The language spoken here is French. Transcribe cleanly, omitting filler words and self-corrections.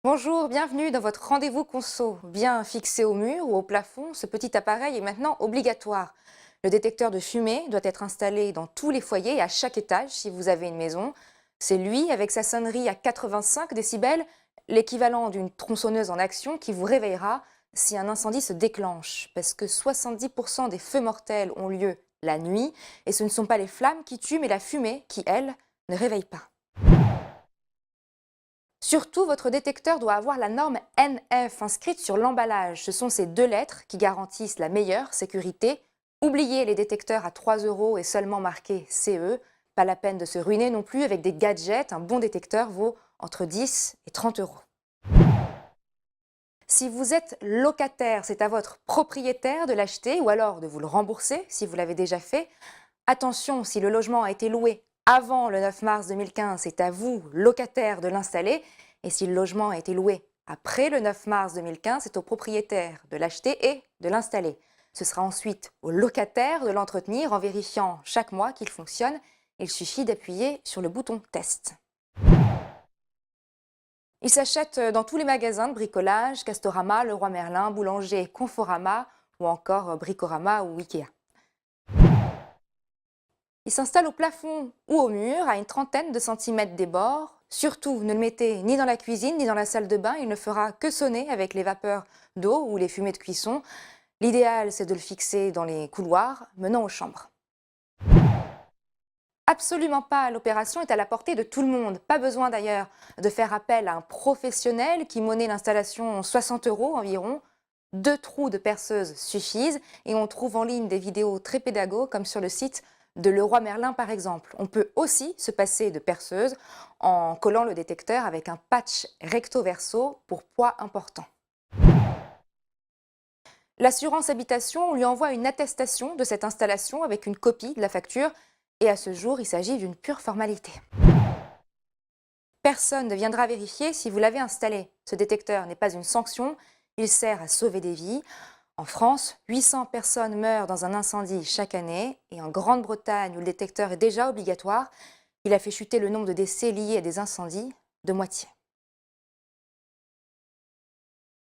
Bonjour, bienvenue dans votre rendez-vous conso. Bien fixé au mur ou au plafond, ce petit appareil est maintenant obligatoire. Le détecteur de fumée doit être installé dans tous les foyers et à chaque étage si vous avez une maison. C'est lui, avec sa sonnerie à 85 décibels, l'équivalent d'une tronçonneuse en action qui vous réveillera si un incendie se déclenche. Parce que 70% des feux mortels ont lieu la nuit et ce ne sont pas les flammes qui tuent mais la fumée qui, elle, ne réveille pas. Surtout, votre détecteur doit avoir la norme NF inscrite sur l'emballage. Ce sont ces deux lettres qui garantissent la meilleure sécurité. Oubliez les détecteurs à 3 € et seulement marqués CE. Pas la peine de se ruiner non plus avec des gadgets. Un bon détecteur vaut entre 10 et 30 €. Si vous êtes locataire, c'est à votre propriétaire de l'acheter ou alors de vous le rembourser si vous l'avez déjà fait. Attention, si le logement a été loué avant le 9 mars 2015, c'est à vous, locataire, de l'installer. Et si le logement a été loué après le 9 mars 2015, c'est au propriétaire de l'acheter et de l'installer. Ce sera ensuite au locataire de l'entretenir en vérifiant chaque mois qu'il fonctionne. Il suffit d'appuyer sur le bouton « Test ». Il s'achète dans tous les magasins de bricolage, Castorama, Leroy Merlin, Boulanger, Conforama ou encore Bricorama ou Ikea. Il s'installe au plafond ou au mur, à une trentaine de centimètres des bords. Surtout, ne le mettez ni dans la cuisine ni dans la salle de bain, il ne fera que sonner avec les vapeurs d'eau ou les fumées de cuisson. L'idéal, c'est de le fixer dans les couloirs menant aux chambres. Absolument pas, l'opération est à la portée de tout le monde. Pas besoin d'ailleurs de faire appel à un professionnel qui monnaie l'installation 60 € environ. 2 trous de perceuse suffisent et on trouve en ligne des vidéos très pédagogues comme sur le site de Leroy Merlin par exemple. On peut aussi se passer de perceuse en collant le détecteur avec un patch recto-verso pour poids important. L'assurance habitation lui envoie une attestation de cette installation avec une copie de la facture et à ce jour, il s'agit d'une pure formalité. Personne ne viendra vérifier si vous l'avez installé. Ce détecteur n'est pas une sanction, il sert à sauver des vies. En France, 800 personnes meurent dans un incendie chaque année et en Grande-Bretagne, où le détecteur est déjà obligatoire, il a fait chuter le nombre de décès liés à des incendies de moitié.